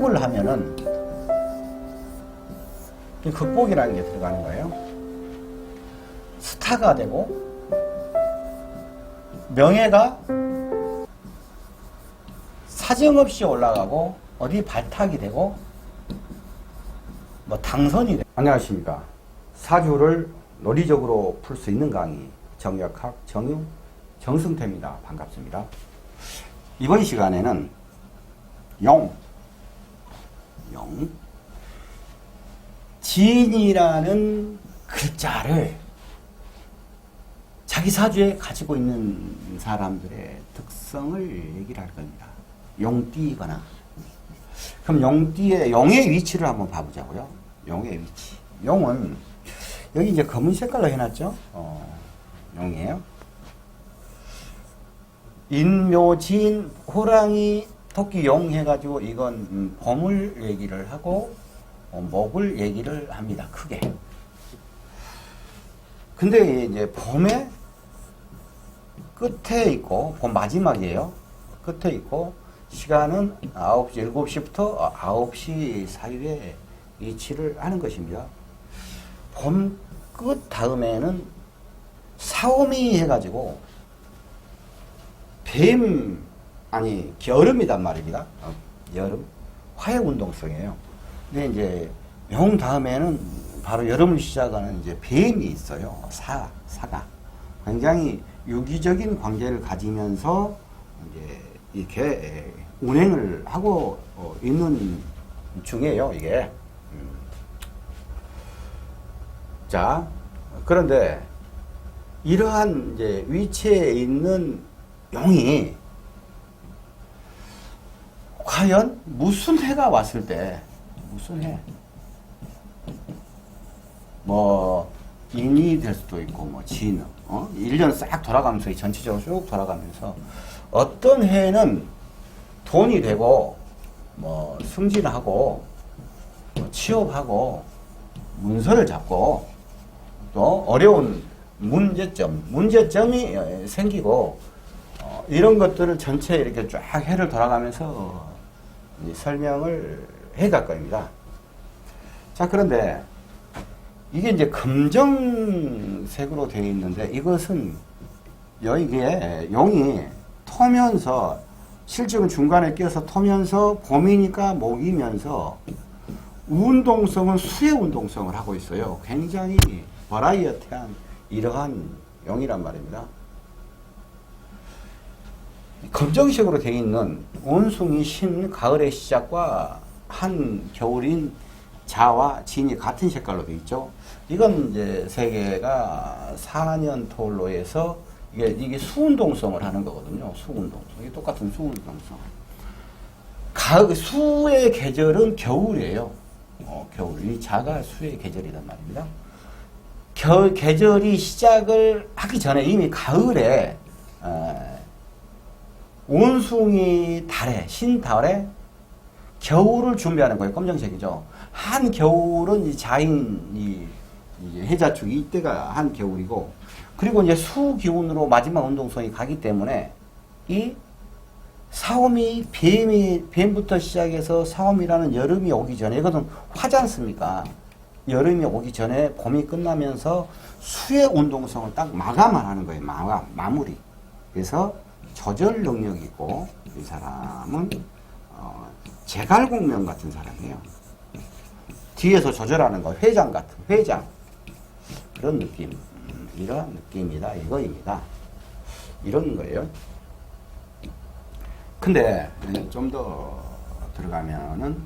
극복을 하면은 이 극복이라는 게 들어가는 거예요. 스타가 되고 명예가 사정없이 올라가고 어디 발탁이 되고 뭐 당선이 되고. 안녕하십니까. 사주를 논리적으로 풀 수 있는 강의 정역학 정유 정승태입니다. 반갑습니다. 이번 시간에는 진이라는 글자를 자기 사주에 가지고 있는 사람들의 특성을 얘기를 할 겁니다. 용띠거나. 그럼 용의 위치를 한번 봐보자고요. 용의 위치. 용은 여기 이제 검은 색깔로 해놨죠. 용이에요. 인묘진 호랑이 토끼 용 해가지고 이건 봄을 얘기를 하고 목을 얘기를 합니다. 크게. 근데 이제 봄에 끝에 있고 봄 마지막이에요. 끝에 있고 시간은 9시, 7시부터 9시 사이에 위치를 하는 것입니다. 봄 끝 다음에는 사오미 해가지고 여름이단 말입니다. 여름. 화해운동성이에요. 근데 이제 용 다음에는 바로 여름을 시작하는 이제 뱀이 있어요. 사가. 굉장히 유기적인 관계를 가지면서 이제 이렇게 운행을 하고 있는 중이에요, 이게. 자, 그런데 이러한 이제 위치에 있는 용이 과연 무슨 해가 왔을 때, 무슨 해? 뭐, 인이 될 수도 있고, 뭐, 진, 1년 싹 돌아가면서, 전체적으로 쭉 돌아가면서, 어떤 해는 돈이 되고, 뭐, 승진하고, 뭐 취업하고, 문서를 잡고, 또 어려운 문제점이 생기고, 이런 것들을 전체 이렇게 쫙 해를 돌아가면서 설명을 해 갈 겁니다. 자, 그런데 이게 이제 금정색으로 되어 있는데 이것은 이게 용이 토면서 실직은 중간에 끼어서 토면서 봄이니까 목이면서 운동성은 수의 운동성을 하고 있어요. 굉장히 버라이어티한 이러한 용이란 말입니다. 검정색으로 되어 있는 온숭이 신 가을의 시작과 한 겨울인 자와 진이 같은 색깔로 되어 있죠. 이건 이제 세 개가 4년 토로에서 이게 수운동성을 하는 거거든요. 수운동성. 이게 똑같은 수운동성. 수의 계절은 겨울이에요. 겨울. 이 자가 수의 계절이란 말입니다. 계절이 시작을 하기 전에 이미 가을에 온숭이 달에 신달에 겨울을 준비하는 거예요. 검정색이죠. 한 겨울은 이 자인 해자축이 이때가 한 겨울이고, 그리고 이제 수 기운으로 마지막 운동성이 가기 때문에 이 사오미 뱀부터 시작해서 사오미라는 여름이 오기 전에 이것은 화지 않습니까? 여름이 오기 전에 봄이 끝나면서 수의 운동성을 딱 마감을 하는 거예요. 마무리. 그래서 조절 능력이 있고, 이 사람은 제갈공명 같은 사람이에요. 뒤에서 조절하는 거, 회장 그런 느낌. 이런 느낌이다, 이거입니다. 이런 거예요. 근데 좀 더 들어가면은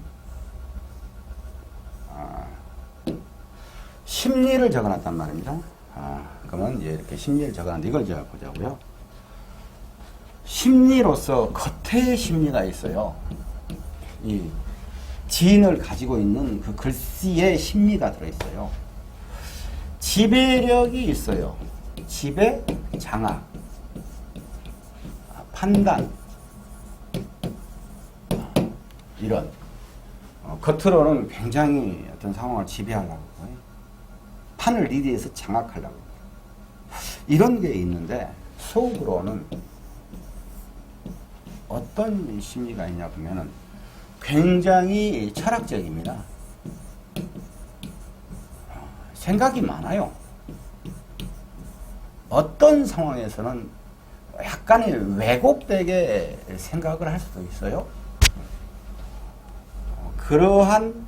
심리를 적어놨단 말입니다. 그러면 이제 이렇게 심리를 적어놨는데 이걸 제가 보자고요. 심리로서 겉의 심리가 있어요. 이 지인을 가지고 있는 그 글씨에 심리가 들어있어요. 지배력이 있어요. 지배, 장악, 판단, 이런. 겉으로는 굉장히 어떤 상황을 지배하려고, 판을 리드해서 장악하려고. 이런 게 있는데, 속으로는 어떤 심리가 있냐 보면은 굉장히 철학적입니다. 생각이 많아요. 어떤 상황에서는 약간의 왜곡되게 생각을 할 수도 있어요. 그러한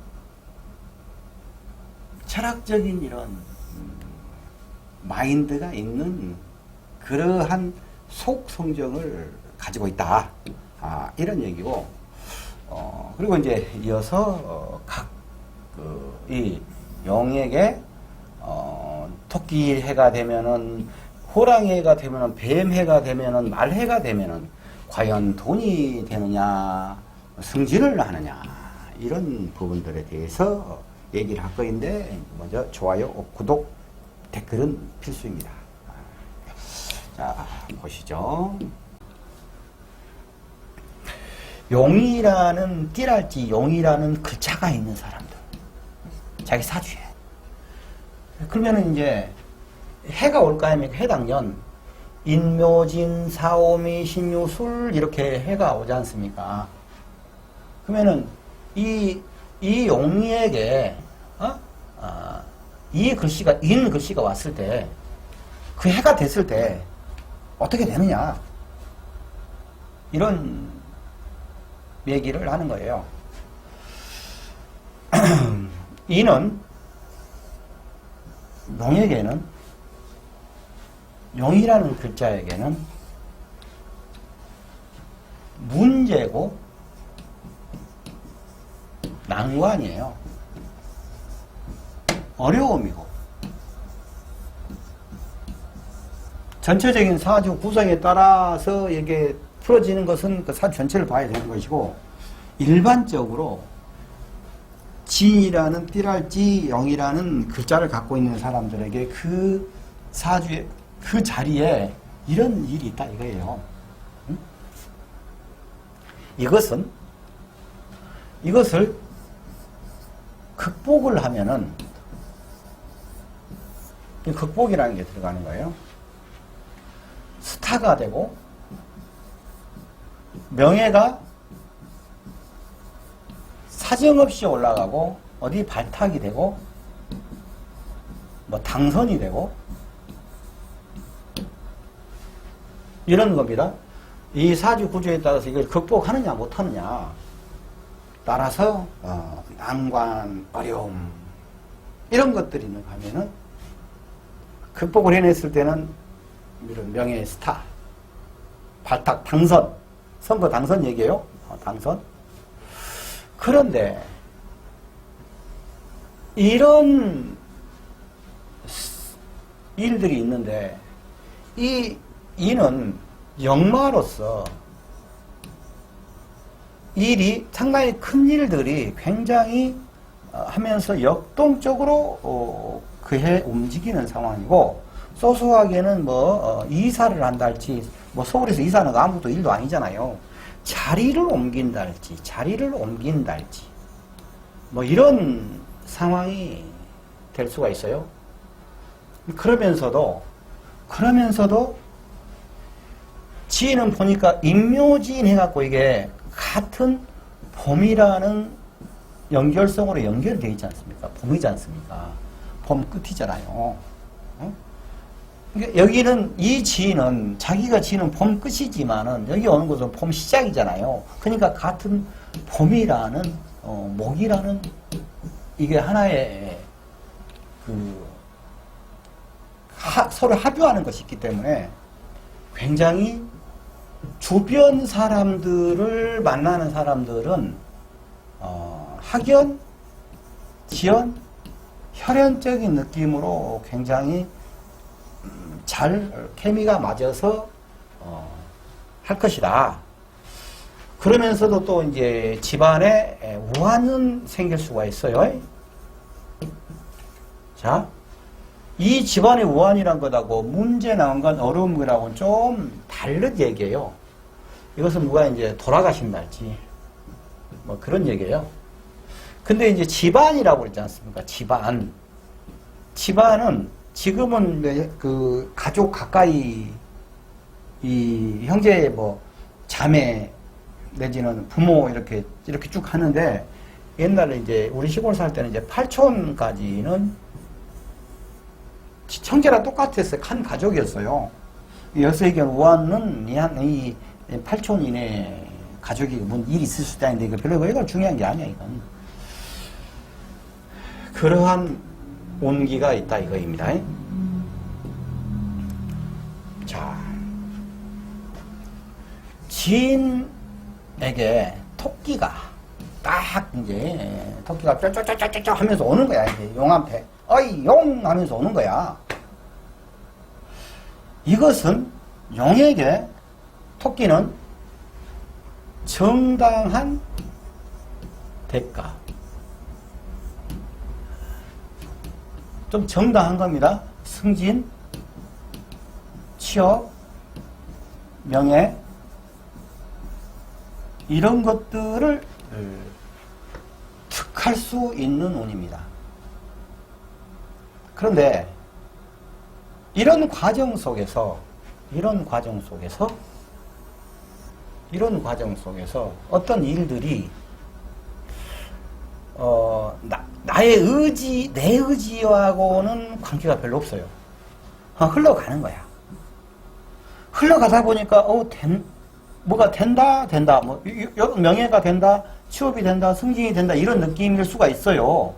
철학적인 이런 마인드가 있는 그러한 속 성정을 가지고 있다. 이런 얘기고, 그리고 이제 이어서 이 용에게 토끼 해가 되면은, 호랑이 해가 되면은, 뱀 해가 되면은, 말 해가 되면은 과연 돈이 되느냐, 승진을 하느냐, 이런 부분들에 대해서 얘기를 할 거인데, 먼저 좋아요, 구독, 댓글은 필수입니다. 자, 보시죠. 용이라는, 띠랄지 용이라는 글자가 있는 사람들. 자기 사주에. 그러면은 이제 해가 올 거 아닙니까? 해당년. 인묘진, 사오미, 신유술, 이렇게 해가 오지 않습니까? 그러면은 이 용이에게, 이 글씨가, 인 글씨가 왔을 때, 그 해가 됐을 때, 어떻게 되느냐. 이런 얘기를 하는 거예요. 이는 용에게는, 용이라는 글자에게는 문제고 난관이에요. 어려움이고, 전체적인 사주 구성에 따라서 이게 풀어지는 것은 그 사주 전체를 봐야 되는 것이고, 일반적으로 진이라는 띠랄지 영이라는 글자를 갖고 있는 사람들에게 그 사주의 그 자리에 이런 일이 있다 이거예요. 응? 이것을 극복을 하면은, 극복이라는 게 들어가는 거예요. 스타가 되고, 명예가 사정없이 올라가고, 어디 발탁이 되고, 뭐 당선이 되고, 이런 겁니다. 이 사주 구조에 따라서 이걸 극복하느냐 못하느냐 따라서 난관, 어려움 이런 것들이 있는 가면은, 극복을 해냈을 때는 이런 명예, 스타, 발탁, 당선, 선거 당선 얘기예요. 당선. 그런데 이런 일들이 있는데, 이는 역마로서 일이 상당히 큰 일들이 굉장히 하면서 역동적으로 그해 움직이는 상황이고, 소소하게는 뭐 이사를 한다 할지, 뭐 서울에서 이사는 아무것도 일도 아니잖아요. 자리를 옮긴다 할지 뭐 이런 상황이 될 수가 있어요. 그러면서도 지인은 보니까 인묘지인 해갖고 이게 같은 봄이라는 연결성으로 연결되어 있지 않습니까? 봄이지 않습니까? 봄 끝이잖아요. 어? 그러니까 여기는 이 지인은, 자기가 지는 봄 끝이지만은 여기 오는 곳은 봄 시작이잖아요. 그러니까 같은 봄이라는 목이라는 이게 하나의 서로 합유하는 것이 있기 때문에 굉장히 주변 사람들을 만나는 사람들은 학연, 지연, 혈연적인 느낌으로 굉장히 잘 케미가 맞아서 할 것이다. 그러면서도 또 이제 집안에 우환은 생길 수가 있어요. 자, 이 집안의 우환이란 것하고 문제 나온 건 어려운 거라고는 좀 다른 얘기예요. 이것은 누가 이제 돌아가신달지 뭐 그런 얘기예요. 근데 이제 집안이라고 그러지 않습니까? 집안은 지금은 그 가족 가까이 이 형제 뭐 자매 내지는 부모 이렇게 쭉 하는데 옛날에 이제 우리 시골 살 때는 이제 팔촌까지는 형제랑 똑같았어요. 한 가족이었어요. 여세견 우한은 이 팔촌 이내 가족이 뭔 일이 있을 수도 있는데 이거 별로 이거 중요한 게 아니야 이건. 그러한 온기가 있다 이거입니다. 자, 지인에게 토끼가 딱 이제 토끼가 쩌쩌쩌쩌쩌 하면서 오는 거야. 이제 용한테 어이 용 하면서 오는 거야. 이것은 용에게 토끼는 정당한 대가, 좀 정당한 겁니다. 승진, 취업, 명예 이런 것들을 득할 수 있는 운입니다. 그런데 이런 과정 속에서 어떤 일들이 나의 의지, 내 의지하고는 관계가 별로 없어요. 흘러가는 거야. 흘러가다 보니까 뭐가 된다, 뭐 명예가 된다, 취업이 된다, 승진이 된다 이런 느낌일 수가 있어요.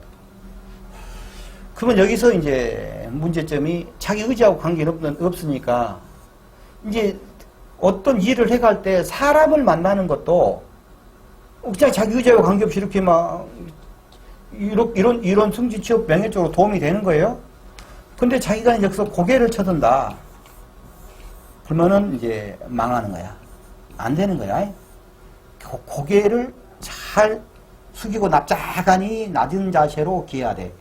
그러면 여기서 이제 문제점이 자기 의지하고 관계는 없으니까 이제 어떤 일을 해갈 때 사람을 만나는 것도 그냥 자기 의지하고 관계없이 이렇게 막 이런 승진, 취업, 명예 쪽으로 도움이 되는 거예요. 근데 자기가 여기서 고개를 쳐든다. 그러면은 이제 망하는 거야. 안 되는 거야. 고개를 잘 숙이고 납작하니 낮은 자세로 기해야 돼.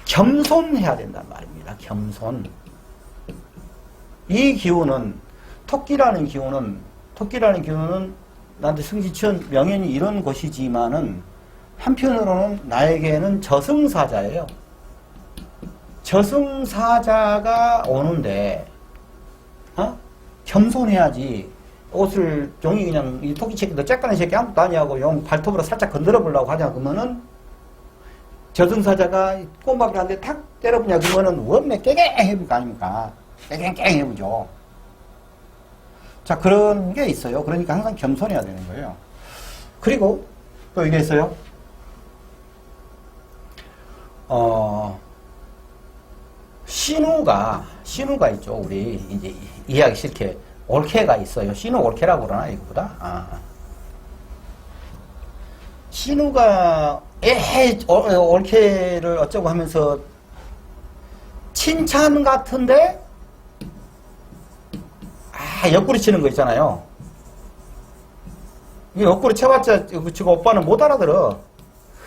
겸손해야 된단 말입니다. 겸손. 이 기운은 토끼라는 기운은 나한테 승지천 명예니 이런 것이지만은 한편으로는 나에게는 저승사자예요. 저승사자가 오는데 겸손해야지. 옷을 종이 그냥 이 토끼 새끼 너 쬐까는 새끼 아무것도 아니하고 용 발톱으로 살짝 건드려 보려고 하자 그러면은 저승사자가 꼬막을 한데 탁 때려보냐 그러면은 원래 깨갱 해볼 거 아닙니까? 깨갱 해보죠. 자, 그런 게 있어요. 그러니까 항상 겸손해야 되는 거예요. 그리고 또 이게 있어요. 신우가 있죠. 우리 이제 이해하기 싫게 올케가 있어요. 신우 올케라고 그러나 이거보다. 신우가 올케를 어쩌고 하면서 칭찬 같은데 옆구리 치는 거 있잖아요. 이 옆구리 쳐봤자 지금 오빠는 못 알아들어.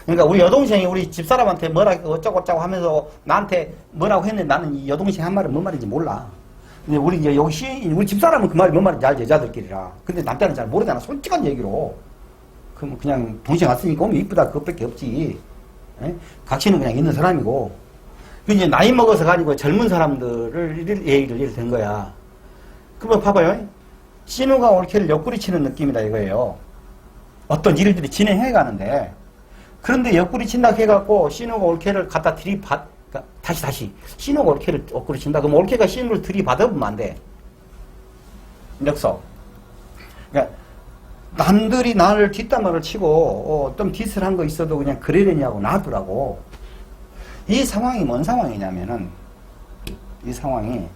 그러니까 우리 여동생이 우리 집사람한테 뭐라 어쩌고저쩌고 하면서 나한테 뭐라고 했는데 나는 이 여동생 한 말은 뭔 말인지 몰라. 근데 우리 이제 우리 집사람은 그 말이 뭔 말인지 알지, 여자들끼리라. 근데 남자는 잘 모르잖아. 솔직한 얘기로. 그럼 그냥 동생 왔으니까 오면 이쁘다 그것밖에 없지. 에? 각시는 그냥 있는 사람이고. 이제 나이 먹어서 가지고 젊은 사람들을 얘기를 된 거야. 그러면 봐봐요. 신우가 올케를 옆구리 치는 느낌이다 이거예요. 어떤 일들이 진행해 가는데. 그런데 옆구리 친다 해갖고 신우가 올케를 갖다 다시 신우가 올케를 옆구리 친다. 그럼 올케가 신우를 들이받아보면 안 돼. 역서. 그러니까 남들이 나를 뒷담화를 치고 좀 디스를 한 거 있어도 그냥 그러려냐고 놔두라고. 이 상황이 뭔 상황이냐면은 이 상황이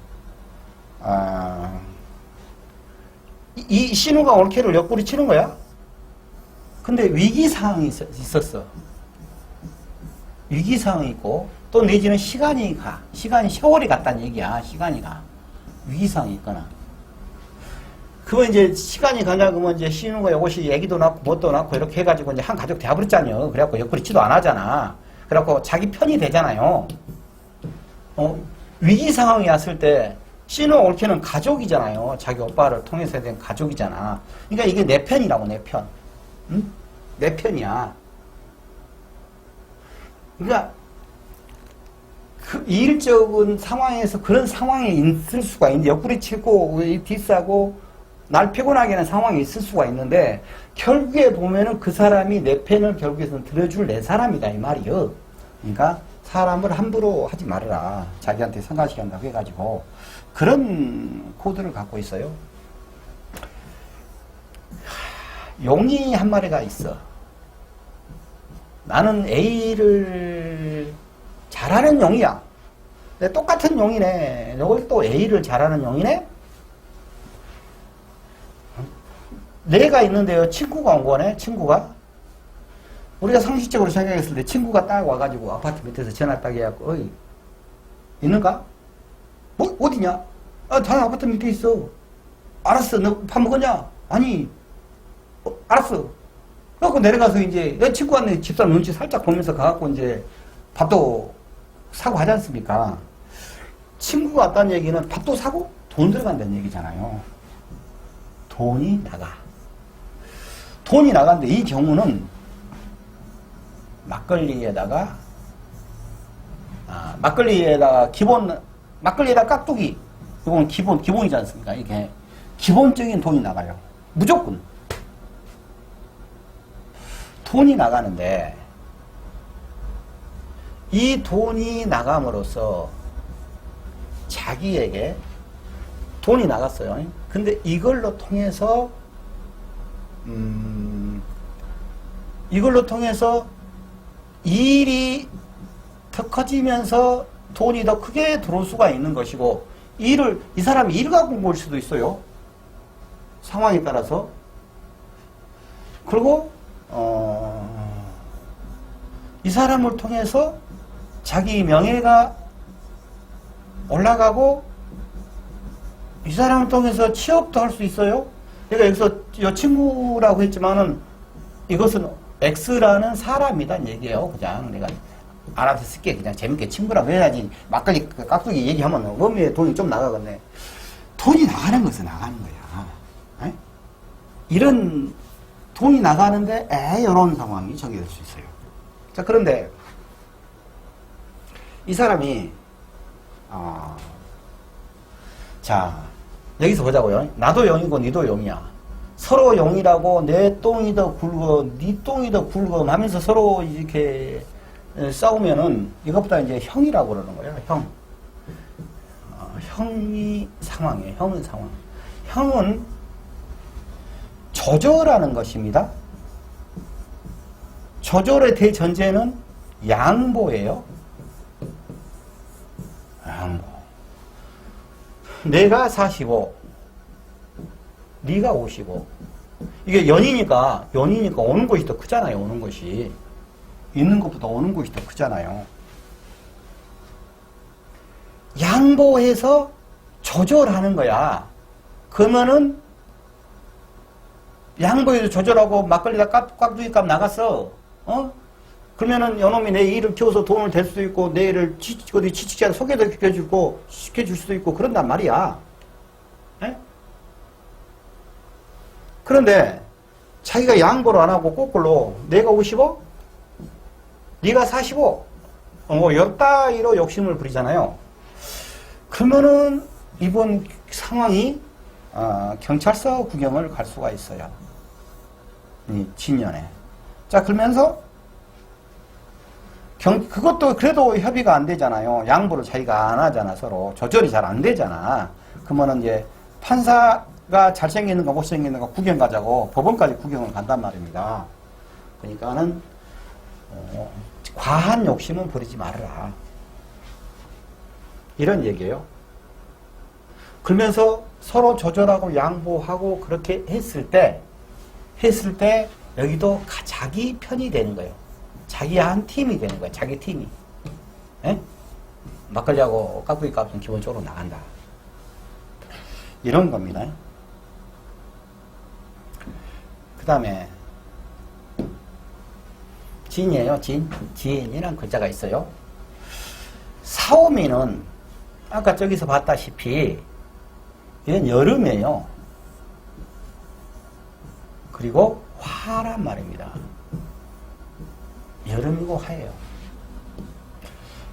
이 신우가 올케를 옆구리 치는 거야. 근데 위기상황이 있었어. 위기상황이 있고 또 내지는 시간이 세월이 갔다는 얘기야. 시간이 가. 위기상황이 있거나. 그러면 이제 시간이 가냐 그러면 이제 신우가 이것이 애기도 낳고 뭣도 낳고 이렇게 해가지고 이제 한 가족 돼버렸잖아요. 그래갖고 옆구리 치도 안 하잖아. 그래갖고 자기 편이 되잖아요. 위기 상황이 왔을 때 신우 올케는 가족이잖아요. 자기 오빠를 통해서 된 가족이잖아. 그러니까 이게 내 편이라고, 내 편. 응? 내 편이야. 그러니까 그 일적인 상황에서 그런 상황에 있을 수가 있는데 옆구리 치고 디스하고 날 피곤하게 하는 상황이 있을 수가 있는데 결국에 보면은 그 사람이 내 편을 결국에는 들어줄 내 사람이다 이 말이요. 그러니까 사람을 함부로 하지 말아라. 자기한테 성가시게 한다고 해가지고 그런 코드를 갖고 있어요. 용이 한 마리가 있어. 나는 A를 잘하는 용이야. 근데 똑같은 용이네. 이걸 또 A를 잘하는 용이네? 내가 있는데요. 친구가 온 거네. 친구가. 우리가 상식적으로 생각했을 때 친구가 딱 와가지고 아파트 밑에서 전화 딱 해갖고 어이 있는가? 뭐 어디냐? 아, 다른 아파트 밑에 있어. 알았어. 너 밥 먹었냐? 아니. 알았어. 그래갖고 내려가서 이제 내 친구한테 집사람 눈치 살짝 보면서 가갖고 이제 밥도 사고 하지 않습니까? 친구가 왔다는 얘기는 밥도 사고 돈 들어간다는 얘기잖아요. 돈이 나가. 돈이 나가는데 이 경우는 막걸리에다가 막걸리에다 깍두기. 이건 기본이지 않습니까? 이게 기본적인 돈이 나가요. 무조건. 돈이 나가는데 이 돈이 나감으로써 자기에게 돈이 나갔어요. 근데 이걸로 통해서 일이 더 커지면서 돈이 더 크게 들어올 수가 있는 것이고 이 사람이 일을 갖고 올 수도 있어요. 상황에 따라서. 그리고 이 사람을 통해서 자기 명예가 올라가고 이 사람을 통해서 취업도 할 수 있어요. 내가 여기서 이 친구라고 했지만은 이것은 X라는 사람이란 얘기예요. 그냥 내가 알아서 쓸게. 그냥 재밌게 친구라고 해야지. 막걸리 깍두기 얘기하면 몸에 돈이 좀 나가겠네. 돈이 나가는 것은 나가는 거야. 에? 이런 돈이 나가는데 이런 상황이 전개될 수 있어요. 자, 그런데 이 사람이 자, 여기서 보자고요. 나도 용이고 니도 용이야. 서로 용이라고 내 똥이 더 굵어 니 똥이 더 굵어 하면서 서로 이렇게 싸우면은 이것보다 이제 형이라고 그러는 거예요. 형. 형이 상황이에요. 형은 상황. 형은 조절하는 것입니다. 조절의 대전제는 양보예요. 양보. 내가 45, 네가 55. 이게 연이니까 오는 것이 더 크잖아요. 오는 것이. 있는 것보다 오는 것이 더 크잖아요. 양보해서 조절하는 거야. 그러면은 양보해서 조절하고 막걸리가 깍두기 값 나갔어. 그러면은 요놈이 내 일을 키워서 돈을 댈 수도 있고 내 일을 어디 취직자를 소개도 시켜줄 수도 있고 그런단 말이야. 에? 그런데 자기가 양보를 안 하고 거꾸로 내가 55? 네가 45? 요 따위로 욕심을 부리잖아요. 그러면은 이번 상황이 경찰서 구경을 갈 수가 있어요. 이 진년에. 자, 그러면서 그것도 그래도 협의가 안 되잖아요. 양보를 자기가 안 하잖아. 서로 조절이 잘 안 되잖아. 그러면은 이제 판사가 잘생기는가 못생기는가 구경 가자고 법원까지 구경을 간단 말입니다. 그러니까는 과한 욕심은 부리지 말아라. 이런 얘기예요. 그러면서 서로 조절하고 양보하고 그렇게 했을 때 여기도 자기 편이 되는 거예요. 자기 한 팀이 되는 거예요. 자기 팀이. 에? 막걸리하고 깍두기 값은 기본적으로 나간다. 이런 겁니다. 그 다음에 진이에요. 진이란 글자가 있어요. 사오미는 아까 저기서 봤다시피 이건 여름이에요. 그리고 화란 말입니다. 여름이고 화예요.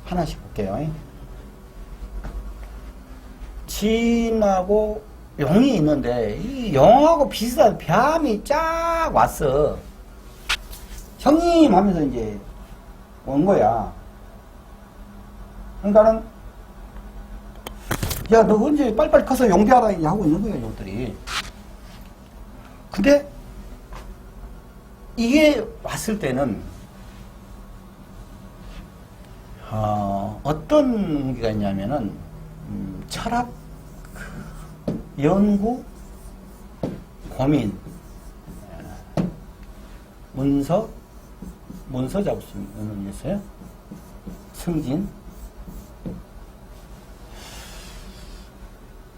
하나씩 볼게요. 진하고 용이 있는데 이 용하고 비슷한 뱀이 쫙 왔어. 형님 하면서 이제 온 거야. 그러니까는 야, 너 언제 빨리빨리 커서 용대하라 하고 있는 거야, 용들이. 근데 이게 왔을 때는 어떤 게 있냐면은 철학, 연구, 고민, 문서 잡수는 있어요. 승진,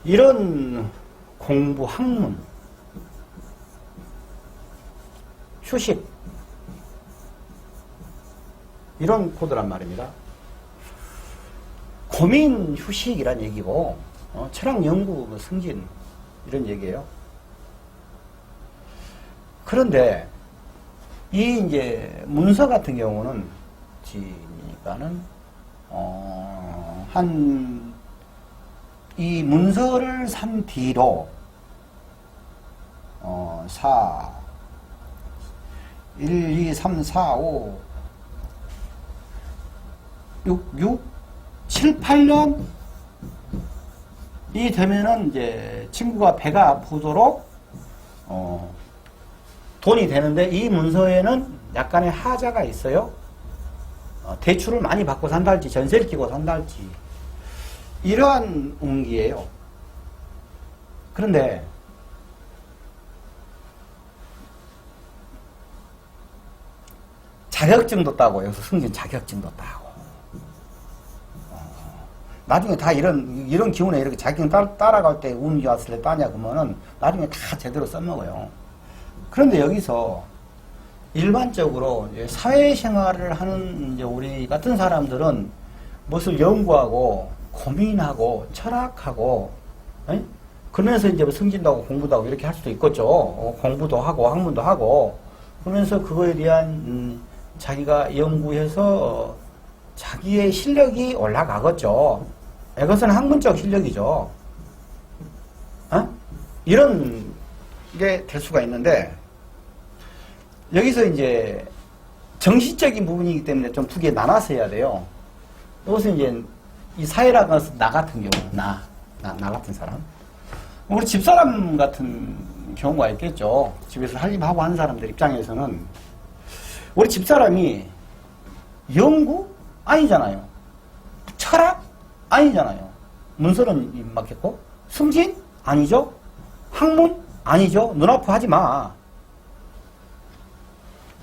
이런 공부, 학문, 휴식, 이런 코드란 말입니다. 고민, 휴식이란 얘기고, 철학 연구, 승진, 이런 얘기예요. 그런데, 이 이제 문서 같은 경우는, 지니까는, 이 문서를 산 뒤로, 1, 2, 3, 4, 5, 6, 7, 8년 이 되면은 이제 친구가 배가 아프도록 돈이 되는데 이 문서에는 약간의 하자가 있어요. 대출을 많이 받고 산다 할지 전세를 끼고 산다 할지 이러한 운기예요. 그런데 자격증도 따고 여기서 승진 자격증도 따고 나중에 다 이런 기운에 이렇게 자격증 따라갈 때 운이 왔을 때 따냐 그러면은 나중에 다 제대로 써먹어요. 그런데 여기서 일반적으로 이제 사회생활을 하는 이제 우리 같은 사람들은 무엇을 연구하고 고민하고 철학하고 그러면서 이제 뭐 승진도 하고 공부도 하고 이렇게 할 수도 있겠죠. 공부도 하고 학문도 하고 그러면서 그거에 대한 자기가 연구해서 자기의 실력이 올라가겠죠. 이것은 학문적 실력이죠. 이런 게 될 수가 있는데 여기서 이제 정신적인 부분이기 때문에 좀 두 개 나눠서 해야 돼요. 이것은 이제 이 사회라고 해서 나 같은 경우, 나 같은 사람. 우리 집사람 같은 경우가 있겠죠. 집에서 할 일 하고 하는 사람들 입장에서는 우리 집사람이 연구? 아니잖아요. 철학? 아니잖아요. 문서는 맞겠고 승진? 아니죠. 학문? 아니죠. 눈 아파 하지 마.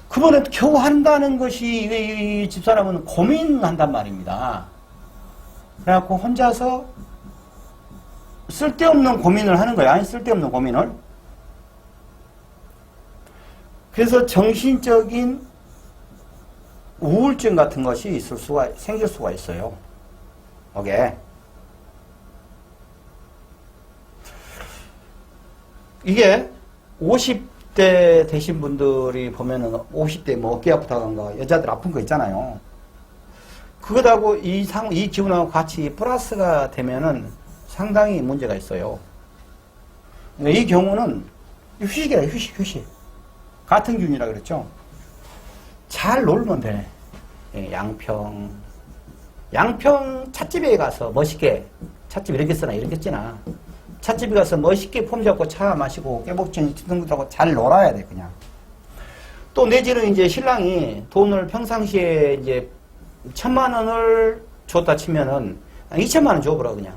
그번에 겨우 한다는 것이 이 집사람은 고민한단 말입니다. 그래갖고 혼자서 쓸데없는 고민을 하는 거야. 쓸데없는 고민을. 그래서 정신적인 우울증 같은 것이 생길 수가 있어요. 이게 50대 되신 분들이 보면은 50대 뭐 어깨 아프다던가 여자들 아픈 거 있잖아요. 그것하고 이 기운하고 같이 플러스가 되면은 상당히 문제가 있어요. 이 경우는 휴식이라 휴식. 같은 균이라 그랬죠. 잘 놀면 돼. 양평 찻집에 가서 멋있게 찻집 이렇게 쓰나 이렇게 쓰나 찻집에 가서 멋있게 폼 잡고 차 마시고 깨복증 찢는 것하고 잘 놀아야 돼 그냥. 또 내지는 이제 신랑이 돈을 평상시에 이제 1,000만 원을 줬다 치면은 2,000만 원 줘버려 그냥.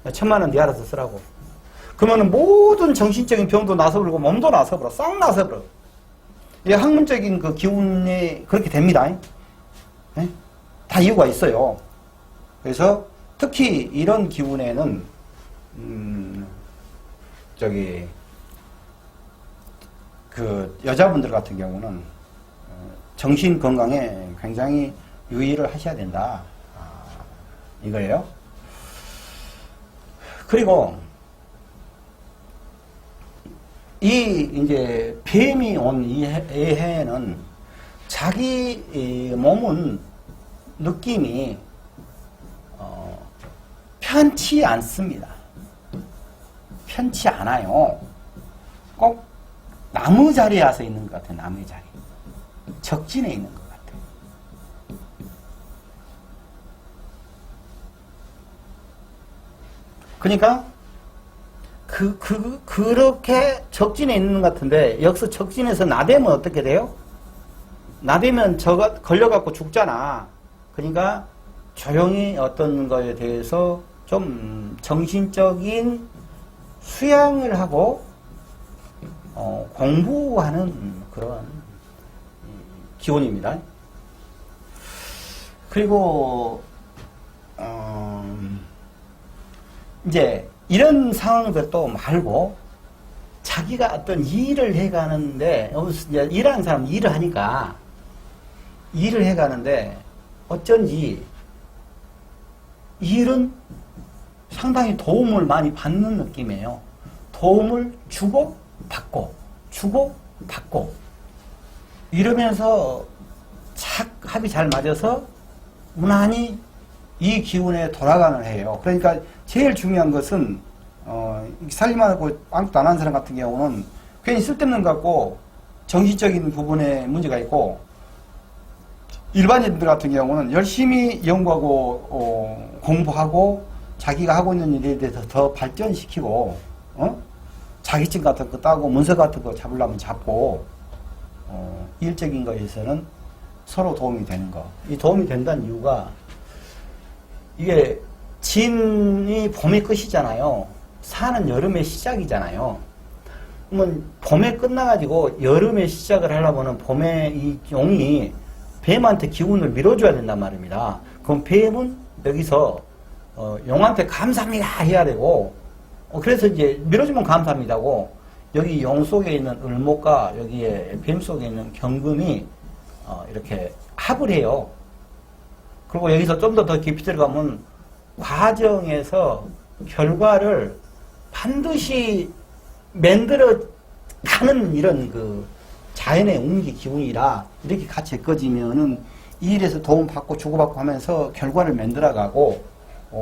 1,000만 원 네 알아서 쓰라고. 그러면은 모든 정신적인 병도 나서버리고 몸도 나서버려. 싹 나서버려. 이 학문적인 그 기운이 그렇게 됩니다. 다 이유가 있어요. 그래서 특히 이런 기운에는 그 여자분들 같은 경우는 정신 건강에 굉장히 유의를 하셔야 된다. 이거예요. 그리고 이제 뱀이 온 이 해에는 자기 몸은 느낌이 편치 않습니다. 편치 않아요. 꼭 나무 자리에 와서 있는 것 같아요. 나무 자리. 적진에 있는 것 같아요. 그러니까 그렇게 적진에 있는 것 같은데 여기서 적진에서 나대면 어떻게 돼요? 나대면 저가 걸려갖고 죽잖아. 그러니까 조용히 어떤 거에 대해서 좀 정신적인 수양을 하고 공부하는 그런 기운입니다. 그리고 이제 이런 상황들도 말고 자기가 어떤 일을 해가는데 이제 일하는 사람 일을 하니까 일을 해가는데 어쩐지 일은 상당히 도움을 많이 받는 느낌이에요. 도움을 주고 받고 주고 받고 이러면서 착 합이 잘 맞아서 무난히 이 기운에 돌아가는 해요. 그러니까 제일 중요한 것은 살림만 하고 아무것도 안 하는 사람 같은 경우는 괜히 쓸데없는 것 같고 정신적인 부분에 문제가 있고 일반인들 같은 경우는 열심히 연구하고 공부하고 자기가 하고 있는 일에 대해서 더 발전시키고 자격증 같은 거 따고 문서 같은 거 잡으려면 잡고 일적인 거에서는 서로 도움이 되는 거. 이 도움이 된다는 이유가 이게 진이 봄의 끝이잖아요. 사는 여름의 시작이잖아요. 그러면 봄에 끝나가지고 여름에 시작을 하려면 봄에 이 용이 뱀한테 기운을 밀어줘야 된단 말입니다. 그럼 뱀은 여기서 용한테 감사합니다 해야 되고 그래서 이제 밀어주면 감사합니다고 여기 용 속에 있는 을목과 여기에 뱀 속에 있는 경금이 이렇게 합을 해요. 그리고 여기서 좀 더 깊이 들어가면 과정에서 결과를 반드시 만들어 가는 이런 그 자연의 운기 기운이라 이렇게 같이 엮어지면은 이 일에서 도움 받고 주고받고 하면서 결과를 만들어 가고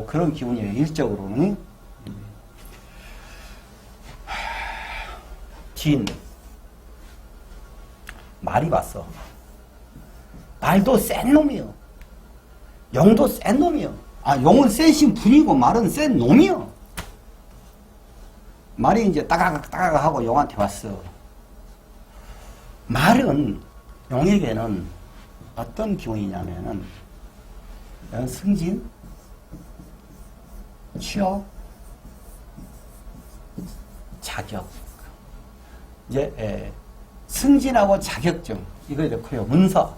그런 기운이에요. 일적으로는. 진. 말이 왔어. 말도 센 놈이요. 용도 센 놈이요. 용은 센신 분이고 말은 센 놈이요. 말이 이제 따가가 하고 용한테 왔어. 말은 용에게는 어떤 기운이냐면은 승진, 취업, 자격. 이제 승진하고 자격증 이거 넣고요. 문서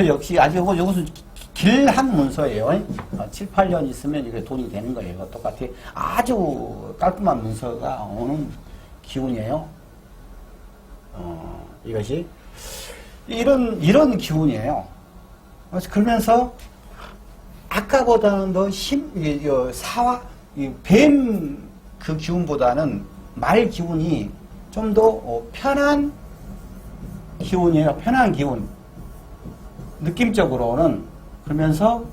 역시 아주 이것은 길한 문서예요. 7, 8년 있으면 이게 돈이 되는 거예요. 똑같아. 아주 깔끔한 문서가 오는 기운이에요. 이것이 이런 기운이에요. 그러면서 아까보다는 더 사화 뱀 그 기운보다는 말 기운이 좀 더 편한 기운이에요. 편한 기운. 느낌적으로는 그러면서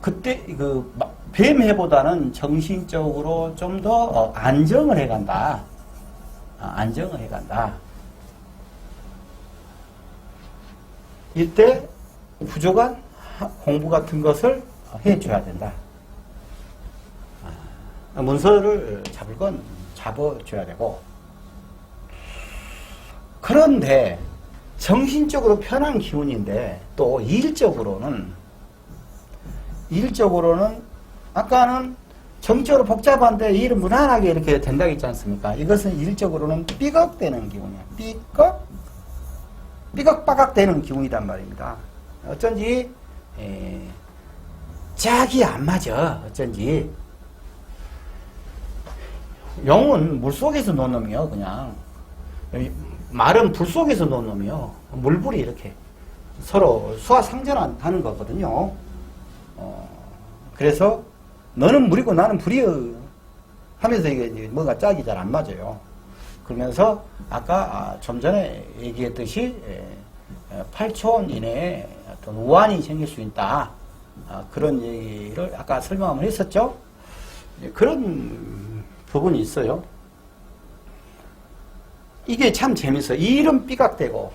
그때 그 뱀해보다는 정신적으로 좀 더 안정을 해간다. 안정을 해간다. 이때 부족한 공부 같은 것을 해줘야 된다. 문서를 잡을 건 잡아줘야 되고. 그런데 정신적으로 편한 기운인데 또 일적으로는 아까는 정적으로 복잡한데 일은 무난하게 이렇게 된다고 했지 않습니까? 이것은 일적으로는 삐걱대는 기운이야. 삐걱빠걱 되는 기운이란 말입니다. 어쩐지 짝이 안 맞아. 어쩐지 용은 물속에서 노는 놈이요. 그냥 말은 불 속에서 노는 놈이요. 물불이 이렇게 서로 수화상전하는 거거든요. 그래서 너는 물이고 나는 불이여 하면서 이게 뭐가 짝이 잘 안 맞아요. 그러면서 아까 좀 전에 얘기했듯이 8초 이내에 어떤 우환이 생길 수 있다. 그런 얘기를 아까 설명을 했었죠. 그런 부분이 있어요. 이게 참 재밌어요. 이 일은 삐각대고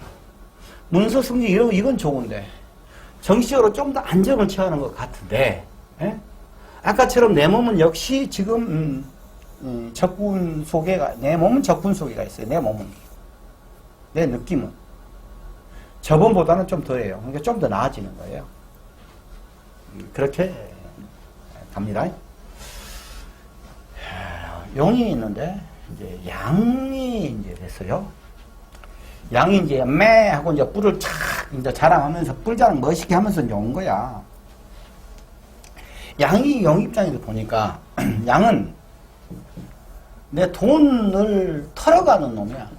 문서 승리 이건 좋은데 정치적으로 좀 더 안정을 취하는 것 같은데, 예? 아까처럼 내 몸은 역시 지금 적군 소개가, 내 몸은 적군 소개가 있어요. 내 몸은, 내 느낌은 저번보다는 좀 덜해요. 그러니까 좀 더 나아지는 거예요. 그렇게 갑니다. 용이 있는데 이제 양이 이제 됐어요. 양이 이제 매 하고 이제 뿔을 착 이제 자랑하면서 뿔자랑 멋있게 하면서 이제 온 거야. 양이 용 입장에서 보니까 양은 내 돈을 털어가는 놈이야.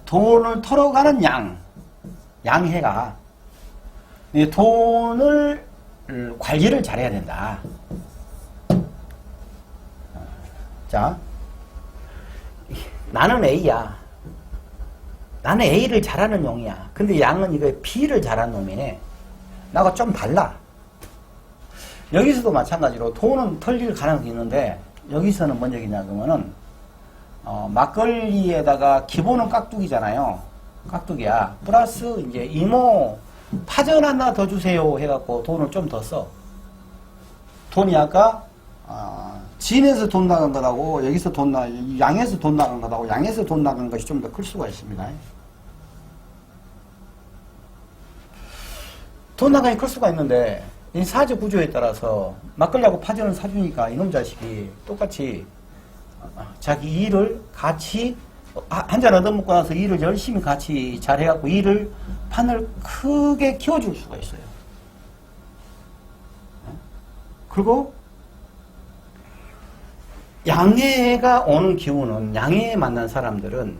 돈을 털어가는 양해가 내 돈을 관리를 잘해야 된다. 자, 나는 A야. 나는 A를 잘하는 용이야. 근데 양은 이거 B를 잘하는 놈이네. 나가 좀 달라. 여기서도 마찬가지로 돈은 털릴 가능성이 있는데 여기서는 뭔 얘기냐 그러면은 막걸리에다가 기본은 깍두기잖아요. 깍두기야. 플러스 이제 이모 파전 하나 더 주세요 해갖고 돈을 좀 더 써. 돈이 아까 진에서 돈 나간 거라고 여기서 양에서 돈 나간 거라고 양에서 돈 나간 것이 좀 더 클 수가 있습니다. 돈 나간이 클 수가 있는데 이 사회 구조에 따라서 막걸리하고 파전을 사주니까 이놈 자식이 똑같이 자기 일을 같이 한 잔 얻어먹고 나서 일을 열심히 같이 잘해갖고 일을 판을 크게 키워줄 수가 있어요. 그리고 양해가 오는 기운은 양해에 만난 사람들은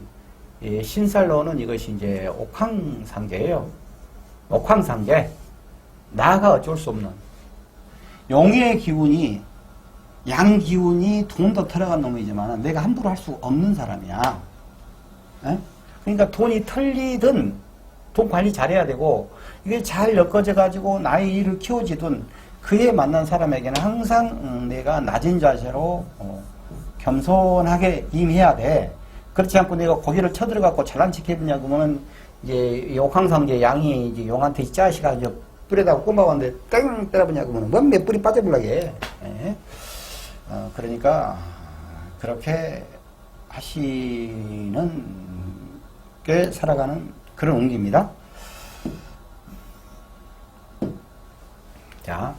신살로는 이것이 이제 옥황상제예요. 옥황상제. 나가 어쩔 수 없는 용의 기운이 양 기운이 돈도 털어간 놈이지만 내가 함부로 할 수 없는 사람이야. 에? 그러니까 돈이 털리든 돈 관리 잘해야 되고 이게 잘 엮어져 가지고 나의 일을 키워지든 그에 만난 사람에게는 항상 내가 낮은 자세로 겸손하게 임해야 돼. 그렇지 않고 내가 고개를 쳐들어갖고 잘난 척 해보냐 그러면 이제 옥황상제 양이 이제 용한테 이 자식아 이제 뿔에다가 꼽아왔는데 땡 때려보냐 그러면 뭔 몇 뿔이 빠져볼라게. 예? 그러니까 그렇게 하시는 게 살아가는 그런 운기입니다. 자,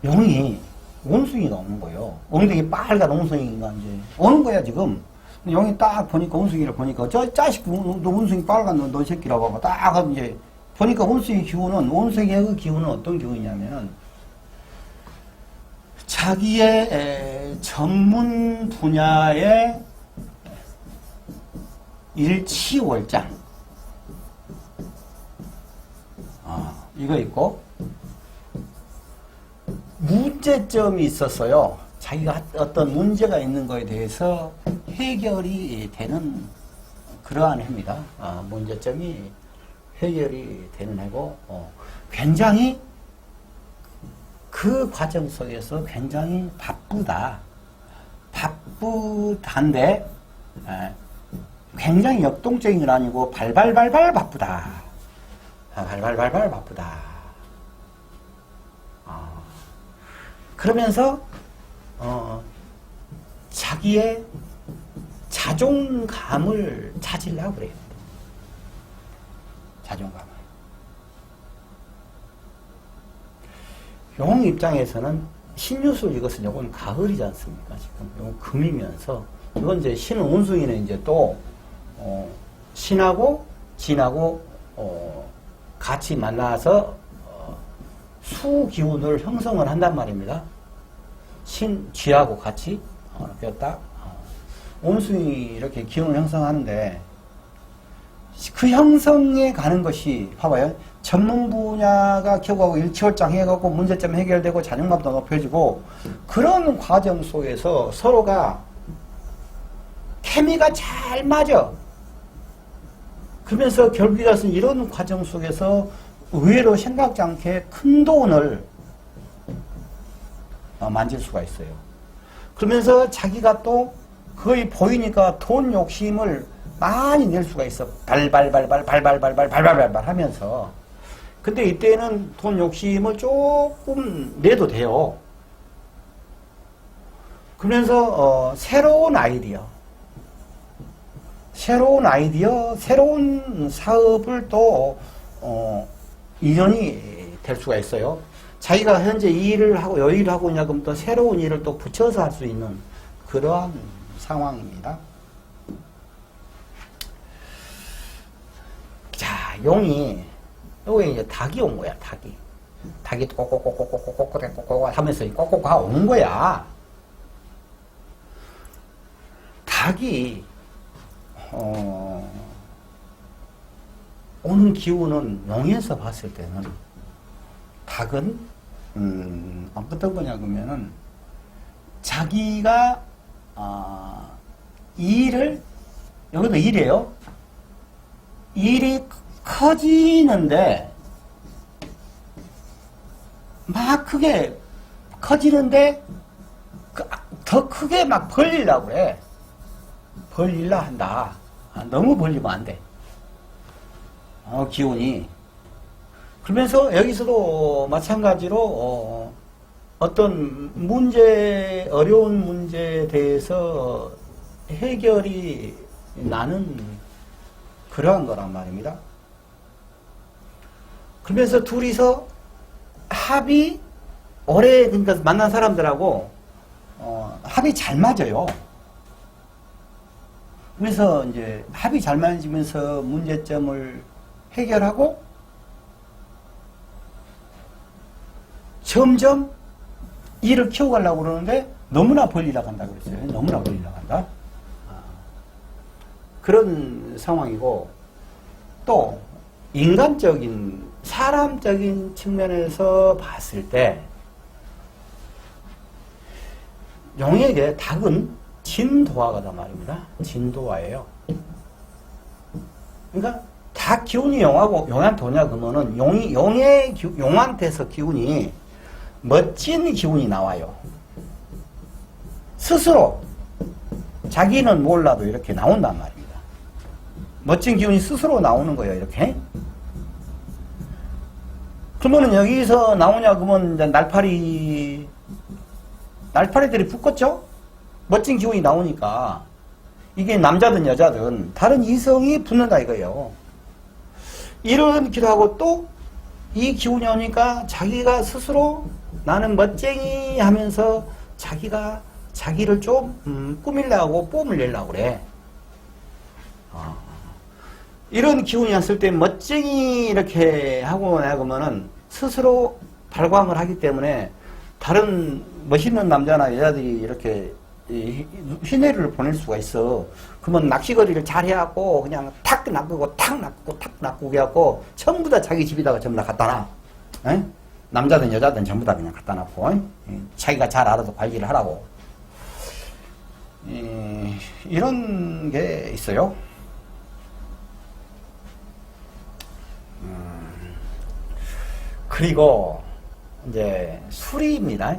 용이 원숭이가 오는 거예요. 엉덩이 빨간 원숭이가 이제 오는 거야 지금. 용이 딱 보니까 원숭이를 보니까 저 자식 너 원숭이 빨간 너 새끼라고 하고 딱 하면 이제 보니까 원숭이의 그 기운은 어떤 기운이냐면은 자기의 전문 분야의 일치월장 이거 있고 문제점이 있었어요. 자기가 어떤 문제가 있는 거에 대해서 해결이 되는 그러한 해입니다. 문제점이 해결이 되는 해고 굉장히 그 과정 속에서 굉장히 바쁘단데 굉장히 역동적인 건 아니고 발발발발 바쁘다. 발발발발 바쁘다. 그러면서 자기의 자존감을 찾으려고 그래요. 자존감을. 용 입장에서는 신유술 이것은 요건 가을이지 않습니까? 지금 요건 금이면서 이건 이제 신은 원숭이는 이제 또 신하고 진하고 같이 만나서 수 기운을 형성을 한단 말입니다. 신 쥐하고 같이 이렇게 딱 원숭이 이렇게 기운을 형성하는데 그 형성에 가는 것이 봐봐요. 전문 분야가 켜고 일치월장 해갖고 문제점 해결되고 자존감도 높여지고 그런 과정 속에서 서로가 케미가 잘 맞아. 그러면서 결국에 가서 이런 과정 속에서 의외로 생각지 않게 큰 돈을 만질 수가 있어요. 그러면서 자기가 또 거의 보이니까 돈 욕심을 많이 낼 수가 있어. 발발발발 하면서. 근데 이때는 돈 욕심을 조금 내도 돼요. 그러면서 새로운 아이디어, 새로운 사업을 또 인연이 될 수가 있어요. 자기가 현재 이 일을 하고 요 일을 하고 있냐 그러면 또 새로운 일을 또 붙여서 할 수 있는 그러한 상황입니다. 자, 용이 여기 이제 닭이 온 거야. 닭이 꼭꼭꼭꼭꼭꼭꼭꼭꼭 하면서 꼭꼭가 오는 거야. 닭이 오는 기운은 용에서 봤을 때는 닭은 어떤 거냐 그러면은 자기가 일을 여기도 일이에요. 일이 커지는데 막 크게 커지는데 더 크게 막 벌리려고 그래. 벌리려 한다. 너무 벌리면 안 돼. 기운이. 그러면서 여기서도 마찬가지로 어떤 문제, 어려운 문제에 대해서 해결이 나는 그러한 거란 말입니다. 그러면서 둘이서 합이 오래 그러니까 만난 사람들하고 합이 잘 맞아요. 그래서 이제 합이 잘 맞으면서 문제점을 해결하고 점점 일을 키워가려고 그러는데 너무나 벌리려고 한다 그랬어요. 너무나 벌리려고 한다. 그런 상황이고 또 인간적인 사람적인 측면에서 봤을 때 용에게 닭은 진도화가다 말입니다. 진도화예요. 그러니까 닭 기운이 용하고 용한테 오냐 그러면은 용한테서 기운이 멋진 기운이 나와요. 스스로 자기는 몰라도 이렇게 나온단 말입니다. 멋진 기운이 스스로 나오는 거예요. 이렇게. 그러면은 여기서 나오냐 그러면 이제 날파리들이 붙겠죠? 멋진 기운이 나오니까 이게 남자든 여자든 다른 이성이 붙는다 이거예요. 이렇기도 하고 또 이 기운이 오니까 자기가 스스로 나는 멋쟁이 하면서 자기를 좀 꾸밀려고 뽐을 내려고 그래. 이런 기운이 왔을 때 멋쟁이 이렇게 하고 나가면은 스스로 발광을 하기 때문에 다른 멋있는 남자나 여자들이 이렇게 휘내를 보낼 수가 있어. 그러면 낚시거리를 잘 해갖고 그냥 탁 낚고 탁 낚고 탁 낚고 해갖고 전부 다 자기 집에다가 전부 다 갖다 놔. 남자든 여자든 전부 다 그냥 갖다 놔고 자기가 잘 알아서 관리를 하라고. 이런 게 있어요. 그리고 이제 수리입니다.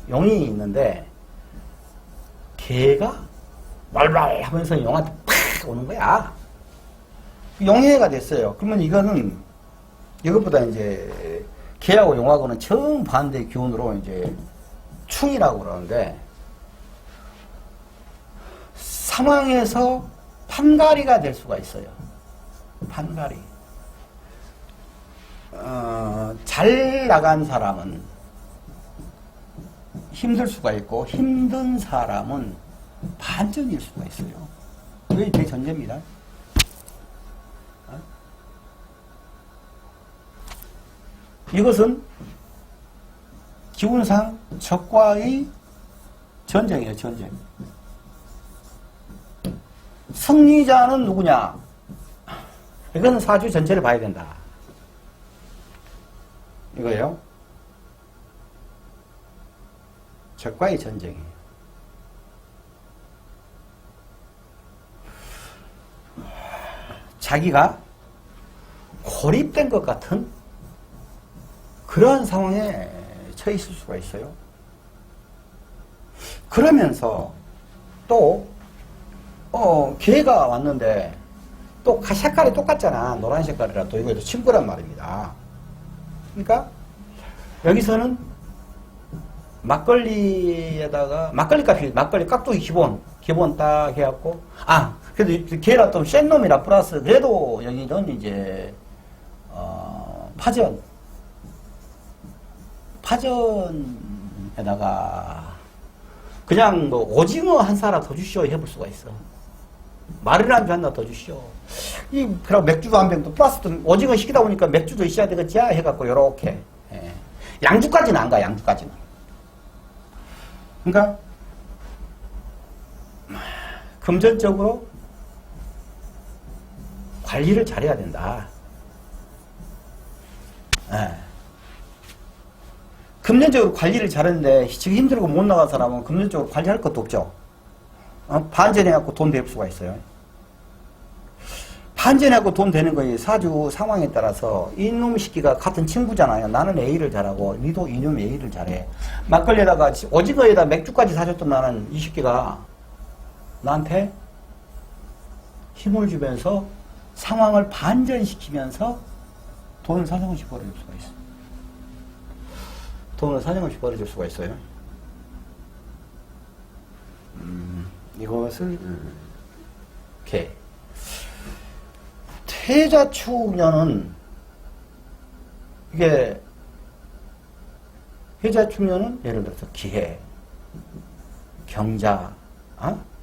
용이 있는데 개가 왈왈 하면서 용한테 팍 오는 거야. 용해가 됐어요. 그러면 이거는 이것보다 이제 개하고 용하고는 정반대 기운으로 이제 충이라고 그러는데 상황에서 판가리가 될 수가 있어요. 판가리. 잘 나간 사람은 힘들 수가 있고 힘든 사람은 반전일 수가 있어요. 그게 제 전제입니다. 이것은 기운상 적과의 전쟁이에요. 전쟁. 승리자는 누구냐? 이건 사주 전체를 봐야 된다. 이거예요. 적과의 전쟁이에요. 자기가 고립된 것 같은 그러한 상황에 처해 있을 수가 있어요. 그러면서 또 개가 왔는데 또 색깔이 똑같잖아. 노란 색깔이라도 이거도 친구란 말입니다. 그러니까 여기서는 막걸리에다가 막걸리 깍두기 기본 딱 해갖고 그래도 걔라 또 센 놈이라 플러스 그래도 여기는 이제 파전에다가 그냥 뭐 오징어 한 사람 더 주시오 해볼 수가 있어. 말을 한 잔 더 주시오. 그럼 맥주도 한 병 또 플러스 또 오징어 시키다 보니까 맥주도 있어야 되겠지 해갖고 요렇게 양주까지는 안 가. 양주까지는. 그러니까 금전적으로 관리를 잘해야 된다. 금전적으로 관리를 잘하는데 지금 힘들고 못 나간 사람은 금전적으로 관리할 것도 없죠. 반전해갖고 돈 될 수가 있어요. 반전해갖고 돈 되는 거에 사주 상황에 따라서 이놈 시끼가 같은 친구잖아요. 나는 A를 잘하고 니도 이놈 A를 잘해. 막걸리에다가 오징어에다 맥주까지 사줬던 나는 이 시끼가 나한테 힘을 주면서 상황을 반전시키면서 돈을 사정없이 벌어줄 수가 있어. 돈을 사정없이 벌어줄 수가 있어요. 이것을 이렇게 태자축년은 이게 해자축년은 예를 들어서 기해, 경자,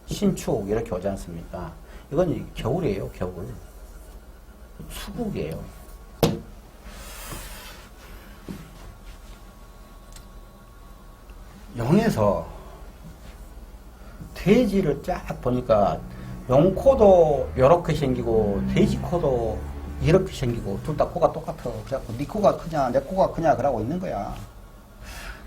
신축 이렇게 오지 않습니까? 이건 겨울이에요. 겨울. 수국이에요. 용에서 돼지를 쫙 보니까 용코도 이렇게 생기고 돼지 코도 이렇게 생기고 둘 다 코가 똑같아. 그래갖고 네 코가 크냐 내 코가 크냐 그러고 있는 거야.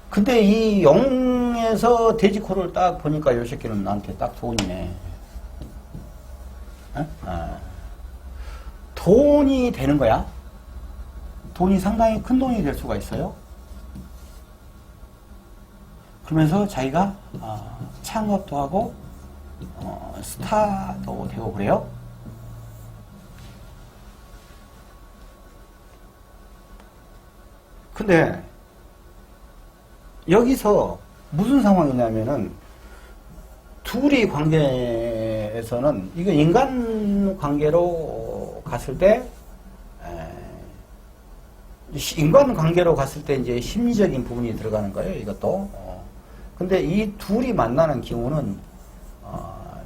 근데 이 용에서 돼지 코를 딱 보니까 이 새끼는 나한테 딱 돈이네. 돈이 되는 거야. 돈이 상당히 큰 돈이 될 수가 있어요. 그러면서 자기가 창업도 하고 스타도 되고 그래요. 근데 여기서 무슨 상황이냐면은 둘이 관계에서는 이거 인간 관계로 갔을 때 이제 심리적인 부분이 들어가는 거예요. 이것도. 근데 이 둘이 만나는 경우는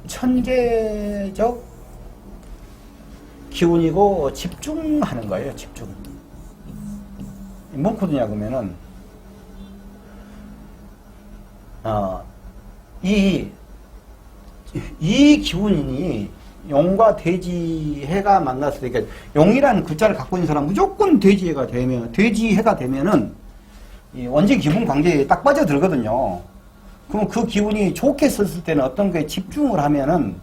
천계적 기운이고 집중하는 거예요. 집중. 뭔 코드냐 그러면은 이 기운이 용과 돼지해가 만났을 때, 그러니까 용이라는 글자를 갖고 있는 사람 무조건 돼지해가 되면은 이 원진 기분 관계에 딱 빠져들거든요. 그럼 그 기운이 좋게 썼을 때는 어떤 거에 집중을 하면은,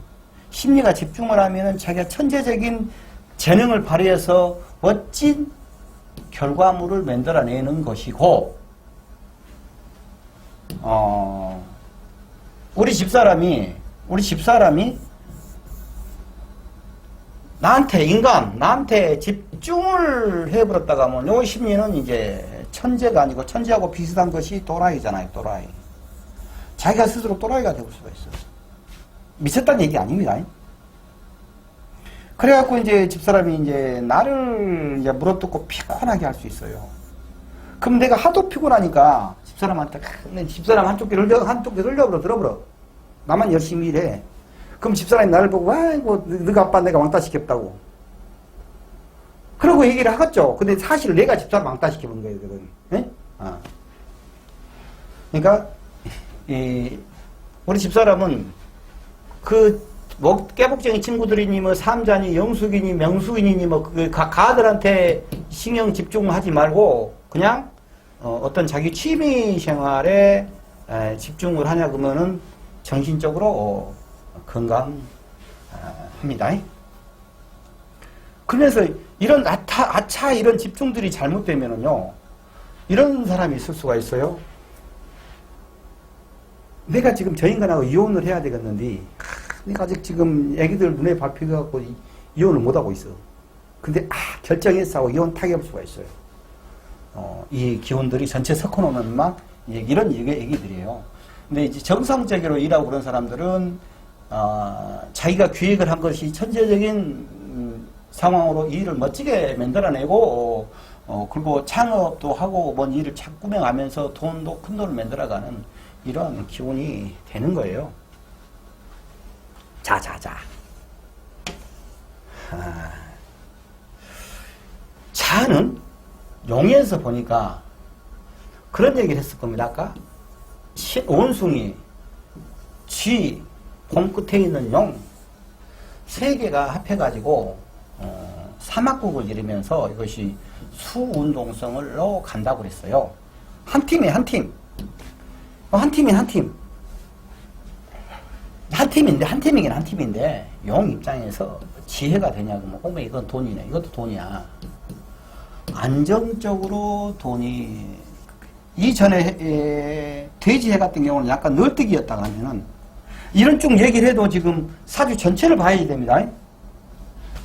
심리가 집중을 하면은 자기가 천재적인 재능을 발휘해서 멋진 결과물을 만들어내는 것이고, 우리 집사람이 나한테 집중을 해버렸다가 하면 요 심리는 이제 천재가 아니고 천재하고 비슷한 것이 또라이잖아요. 또라이. 자기가 스스로 또라이가 되고 수가 있어. 미쳤다는 얘기 아닙니다. 그래갖고 이제 집사람이 이제 나를 이제 물어뜯고 피곤하게 할 수 있어요. 그럼 내가 하도 피곤하니까 집사람한테 집사람 한쪽 귀 흘려버려 들어버려. 나만 열심히 일해. 그럼 집사람이 나를 보고 아이고 너가 아빠 내가 왕따 시켰다고. 그러고 얘기를 하겠죠. 근데 사실 내가 집사람 왕따 시켜본 거예요. 예? 그러니까 우리 집사람은 깨복쟁이 친구들이니 뭐 삼자니 영숙이니 명숙이니 뭐 가들한테 신경 집중하지 말고 그냥 어떤 자기 취미 생활에 집중을 하냐 그러면은 정신적으로 건강합니다. 그러면서 이런 이런 집중들이 잘못되면은요, 이런 사람이 있을 수가 있어요. 내가 지금 저 인간하고 이혼을 해야 되겠는데, 내가 아직 지금 애기들 눈에 밟혀갖고 이혼을 못하고 있어. 근데, 결정해서 하고 이혼 타협할 수가 있어요. 이 기운들이 전체 섞어놓으면 막, 이런 얘기들이에요. 근데 이제 정상적으로 일하고 그런 사람들은, 자기가 기획을 한 것이 천재적인 상황으로 일을 멋지게 만들어내고, 그리고 창업도 하고, 뭔 일을 착 꾸며가면서 돈도 큰 돈을 만들어가는 이런 기운이 되는 거예요. 자. 자는 용에서 보니까 그런 얘기를 했을 겁니다. 아까 원숭이, 쥐, 봄 끝에 있는 용, 세 개가 합해가지고 사막국을 이루면서 이것이 수운동성으로 간다고 그랬어요. 한 팀이에요, 한 팀. 한 팀이긴 한 팀인데 용 입장에서 지혜가 되냐고 뭐 오메 이건 돈이네, 이것도 돈이야. 안정적으로 돈이 이전에 돼지해 같은 경우는 약간 널뛰기였다고 하면은 이런 쭉 얘기를 해도 지금 사주 전체를 봐야 됩니다.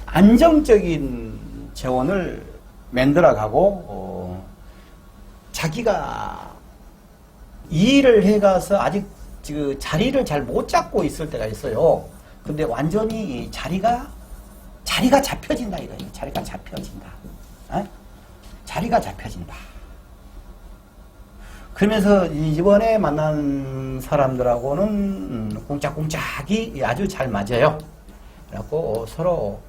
안정적인 재원을 만들어가고 자기가 일을 해가서 아직 그 자리를 잘 못 잡고 있을 때가 있어요. 근데 완전히 자리가 잡혀진다 이거예요. 자리가 잡혀진다. 자리가 잡혀진다. 그러면서 이번에 만난 사람들하고는 꽁짝꽁짝이 아주 잘 맞아요. 그래갖고 서로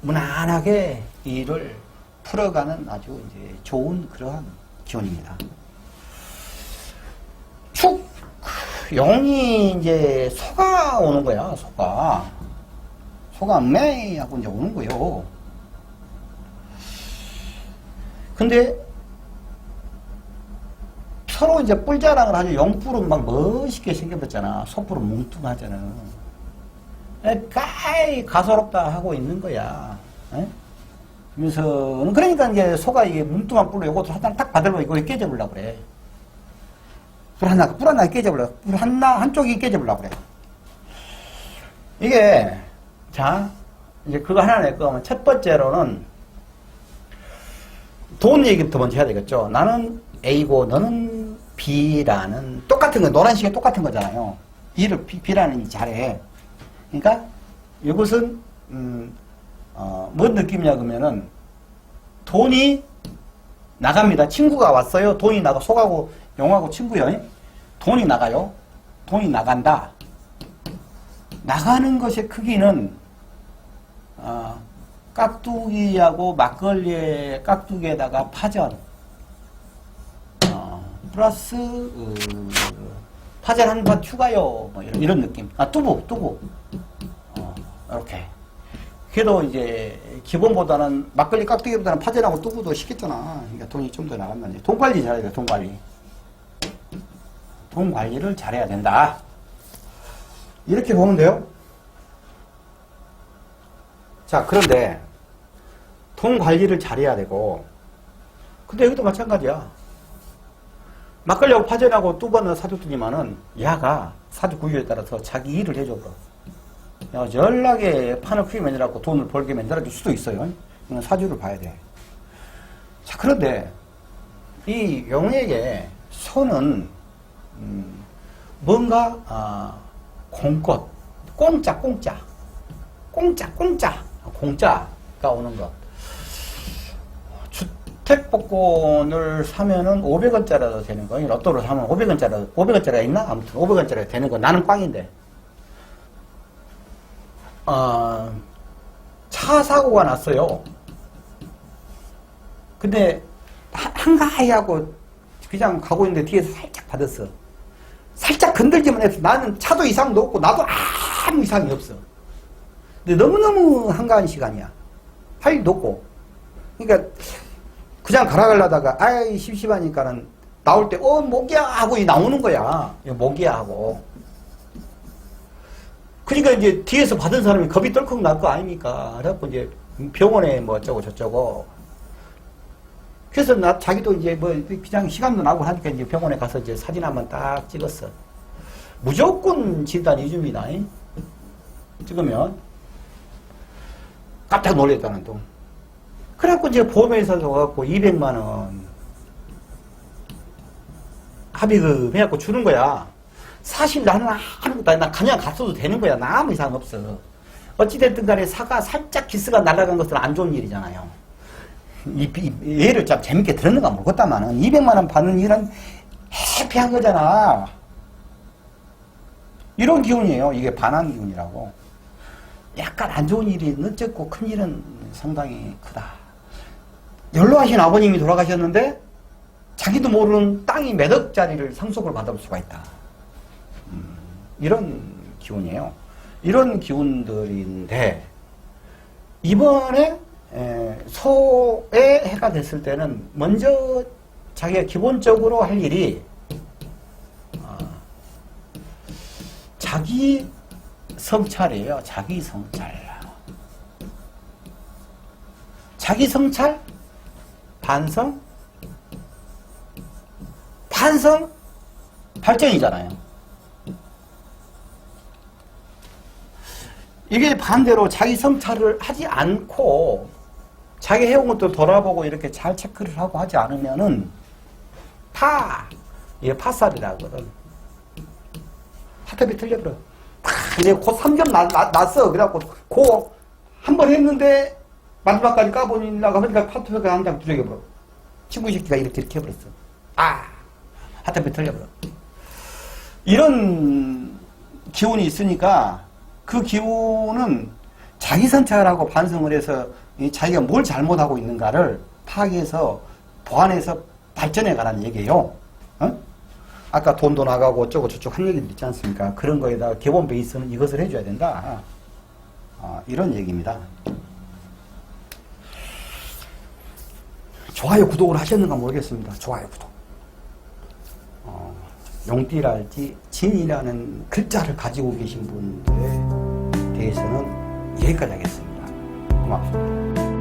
무난하게 일을 풀어가는 아주 이제 좋은 그러한 기운입니다. 축! 용이 이제 소가 오는 거야, 소가 매! 하고 이제 오는 거예요. 근데 서로 이제 뿔자랑을 하죠. 용뿔은 막 멋있게 생겨봤잖아. 소뿔은 뭉뚱하잖아. 까이 가소롭다 하고 있는 거야. 그러면서, 그러니까 이제 소가 이게 뭉뚱한 뿔로 요것도 하나 딱 받으면 이거 깨져보려고 그래. 뿔 하나 깨져보려고. 뿔 한쪽이 깨져보려고 그래. 이게, 자, 이제 그거 하나 낼 거면 첫 번째로는 돈 얘기부터 먼저 해야 되겠죠. 나는 A고 너는 B라는 똑같은 거, 노란식에 똑같은 거잖아요. B라는 이 잘해. 그러니까 이것은 뭔 느낌이냐 그러면은 돈이 나갑니다. 친구가 왔어요. 돈이 나가. 소하고 용하고 친구요. 돈이 나가요. 돈이 나간다. 나가는 것의 크기는 깍두기하고 막걸리에 깍두기에다가 파전 플러스 파전 한 번 추가요. 뭐 이런 느낌. 뚜부 이렇게. 그래도 이제 기본보다는 막걸리 깍두기보다는 파전하고 뚜부도 시켰잖아. 그러니까 돈이 좀 더 나간다는. 돈 관리 잘해야 돼. 돈 관리. 돈 관리를 잘해야 된다. 이렇게 보면 돼요. 자, 그런데 돈 관리를 잘해야 되고, 근데 여기도 마찬가지야. 막걸리하고 파전하고 뚜번을 사줬더니만은 야가 사주 구조에 따라서 자기 일을 해줘 버려. 야, 연락에 판을 크게 만들어갖고 돈을 벌게 만들어줄 수도 있어요. 이건 사주를 봐야 돼. 자, 그런데 이 용에게 소는 뭔가 공꽃, 공짜가 오는 것. 주택복권을 사면은 500원짜리도 되는 거. 로또를 사면 500원짜리가 있나? 아무튼 500원짜리가 되는 거. 나는 빵인데. 차 사고가 났어요. 근데 한가히 하고 그냥 가고 있는데 뒤에서 살짝 받았어. 살짝 건들기만 해서 나는 차도 이상도 없고 나도 아무 이상이 없어. 근데 너무너무 한가한 시간이야. 할 일도 없고. 그러니까 그냥 가라가려다가 아이 심심하니까는 나올 때 모기야 하고 나오는 거야. 모기야 하고. 그러니까 이제 뒤에서 받은 사람이 겁이 덜컥 날 거 아닙니까? 그래갖고 이제 병원에 뭐 어쩌고 저쩌고. 그래서 자기도 이제 뭐 그냥 시간도 나고 하니까 이제 병원에 가서 이제 사진 한번 딱 찍었어. 무조건 진단 2주입니다. 찍으면 깜짝 놀랐다는 또. 그래갖고 이제 보험회사에서 와갖고 200만원 합의금 해갖고 주는 거야. 사실 나는 아무것도 아니, 나 그냥 갔어도 되는 거야. 나 아무 이상 없어. 어찌됐든 간에 사가 살짝 기스가 날아간 것은 안 좋은 일이잖아요. 얘를 참 재밌게 들었는가 모르겠다마는 200만원 받는 일은 해피한 거잖아. 이런 기운이에요. 이게 반한 기운이라고. 약간 안 좋은 일이 늦었고 큰 일은 상당히 크다. 연로하신 아버님이 돌아가셨는데 자기도 모르는 땅이 몇 억짜리를 상속을 받을 수가 있다. 이런 기운이에요. 이런 기운들인데 이번에 소에 해가 됐을 때는 먼저 자기가 기본적으로 할 일이 자기 성찰이에요. 자기 성찰. 자기 성찰, 반성, 반성, 발전이잖아요. 이게 반대로 자기 성찰을 하지 않고 자기 해온 것도 돌아보고 이렇게 잘 체크를 하고 하지 않으면은 이게 파살이라 하거든. 하탑이 틀려버려. 이제 곧 3점 났어. 그래갖고 고 한 번 했는데 마지막까지 까보니까 하니까 파트가 한 장 두려겨버려. 친구 새끼가 이렇게 해버렸어. 하탑이 틀려버려. 이런 기운이 있으니까 그 기운은 자기 성찰하고 반성을 해서 자기가 뭘 잘못하고 있는가를 파악해서 보완해서 발전해 가라는 얘기예요. 어? 아까 돈도 나가고 어쩌고 저쩌고 한 얘기들 있지 않습니까? 그런 거에다가 기본 베이스는 이것을 해줘야 된다. 이런 얘기입니다. 좋아요, 구독을 하셨는가 모르겠습니다. 좋아요, 구독. 용띠랄지 진이라는 글자를 가지고 계신 분들에 대해서는 여기까지 하겠습니다. 고맙습니다.